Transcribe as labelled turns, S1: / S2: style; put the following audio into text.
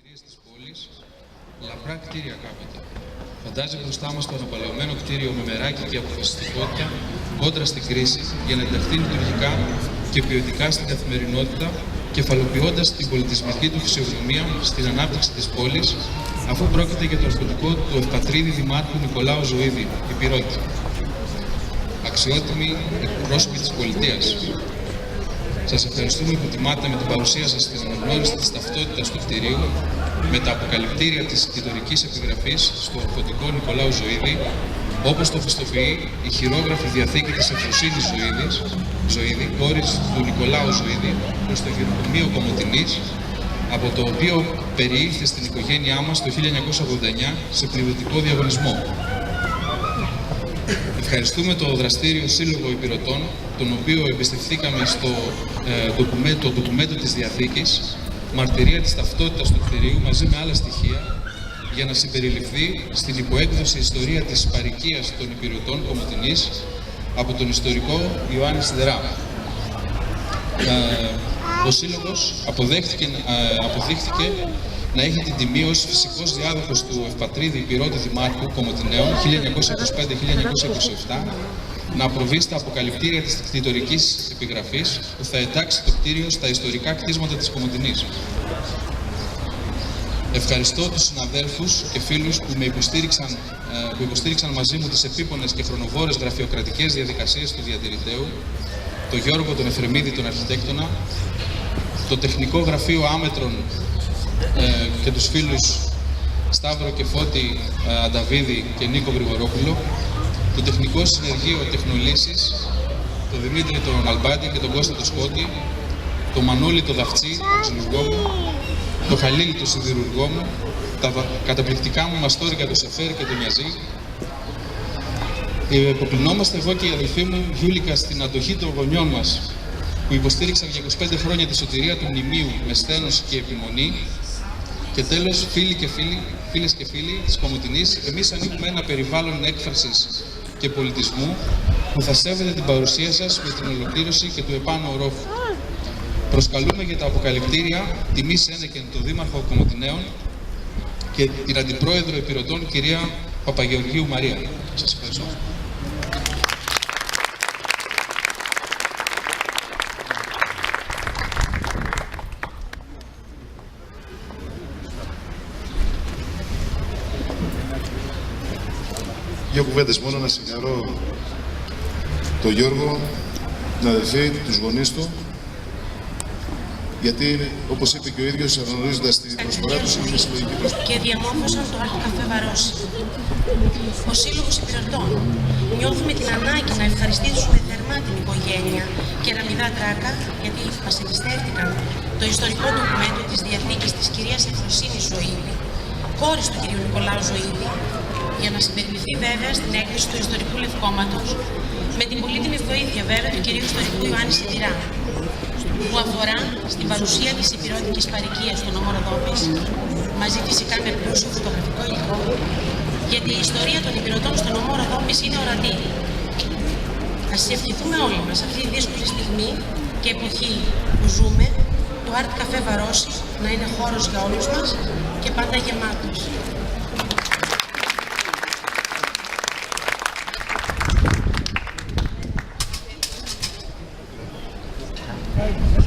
S1: περιφέρειες της πόλης, λαμπρά κτίρια κάποτε. Φαντάζει μπροστά μας το αναπαλαιωμένο κτίριο με μεράκι και αποφασιστικότητα κόντρα στην κρίση για να ενταχθεί λειτουργικά και ποιοτικά στην καθημερινότητα, κεφαλοποιώντας την πολιτισμική του φυσιογνωμία στην ανάπτυξη της πόλης, αφού πρόκειται για το αρχοντικό του ευπατρίδη Δημάρχου Νικολάου Ζωήδη, Ηπειρώτη. Αξιότιμοι εκπρόσωποι της πολιτείας, σας ευχαριστούμε που τιμάτε με την παρουσία σας στην αναγνώριση της ταυτότητας του κτηρίου, με τα αποκαλυπτήρια της κτητορικής επιγραφής στο αρχοντικό Νικολάου Ζωήδη, όπως το πιστοποιεί η χειρόγραφη διαθήκη της Ευφροσύνης Ζωήδη, κόρης του Νικολάου Ζωήδη, προς το γεροκομείο Κομοτηνής, από το οποίο περιήλθε στην οικογένειά μας το 1989 σε πληρωτικό διαγωνισμό. Ευχαριστούμε το δραστήριο Σύλλογο Ηπειρωτών, τον οποίο εμπιστευθήκαμε στο ντοκουμέντο της Διαθήκης, μαρτυρία της ταυτότητας του κτηρίου μαζί με άλλα στοιχεία, για να συμπεριληφθεί στην υποέκδοση ιστορία της παροικίας των Ηπειρωτών Κομοτηνής από τον ιστορικό Ιωάννη Σιδερά. Ο Σύλλογος αποδείχθηκε να έχει την τιμή ως φυσικός διάδοχος του ευπατρίδη Ηπειρώτη Δημάρχου Κομοτηναίων 1925-1927 να προβεί στα αποκαλυπτήρια της κτητορικής επιγραφής που θα εντάξει το κτίριο στα ιστορικά κτίσματα της Κομοτηνής. Ευχαριστώ τους συναδέλφους και φίλους που υποστήριξαν μαζί μου τις επίπονες και χρονοβόρες γραφειοκρατικές διαδικασίες του διατηρηταίου, τον Γιώργο τον Εφρεμίδη τον αρχιτέκτονα, το τεχνικό γραφείο Άμετρων και τους φίλους Σταύρο και Φώτη Ανταβίδη και Νίκο Γρηγορόπουλο, το τεχνικό συνεργείο Τεχνολύσης, τον Δημήτρη τον Αλμπάντη και τον Κώστα τον Σκότη, τον Μανούλη τον Δαφτσί, τον ξυλουργό μου, τον Χαλίλη τον σιδηρουργό μου, τα καταπληκτικά μου μαστόρικα τον Σεφέρ και τον Μιαζί. Υποκλεινόμαστε εγώ και η αδελφή μου Γιούλικα στην αντοχή των γονιών μας, που υποστήριξαν για 25 χρόνια τη σωτηρία του μνημείου με σθένος και επιμονή. Και τέλος, φίλες και φίλοι της Κομοτηνής, εμείς ανοίγουμε ένα περιβάλλον έκφρασης και πολιτισμού που θα σέβεται την παρουσία σας με την ολοκλήρωση και του επάνω ορόφου. Προσκαλούμε για τα αποκαλυπτήρια τιμή Σένεκεν τον Δήμαρχο Κομοτηναίων και την Αντιπρόεδρο Ηπειρωτών, κυρία Παπαγεωργίου Μαρία. Σας ευχαριστώ.
S2: Δύο κουβέντες μόνο, να συγχαρώ τον Γιώργο, την αδελφή, τους γονείς του, γιατί, όπως είπε και ο ίδιος, αναγνωρίζοντας την προσφορά τους, είναι μια συλλογική προσφορά.
S3: Και διαμόρφωσαν το Art Café Βαρόσι. Ο Σύλλογος Ηπειρωτών. Νιώθουμε την ανάγκη να ευχαριστήσουμε θερμά την οικογένεια Κεραμιδά Τράκα, γιατί μας εμπιστεύτηκαν το ιστορικό ντοκουμέντο της Διαθήκης της κυρίας Ευφροσύνης Ζωήδη, κόρης του κυρίου Νικολάου Ζωήδη, για να συμπεριληφθεί βέβαια στην έκθεση του ιστορικού λευκόματος, με την πολύτιμη βοήθεια βέβαια του κυρίου ιστορικού Ιωάννη Σιδηρά, που αφορά στην παρουσία της ηπειρωτικής παροικίας στον νόμο Ροδόπης, μαζί φυσικά με πλούσιο φωτογραφικό υλικό, γιατί η ιστορία των ηπειρωτών στον νόμο Ροδόπης είναι ορατή. Ας ευχηθούμε όλοι μας αυτή τη δύσκολη στιγμή και εποχή που ζούμε, το Art Café Βαρόσι να είναι χώρος για όλους μας και πάντα γεμάτος.
S4: Hey.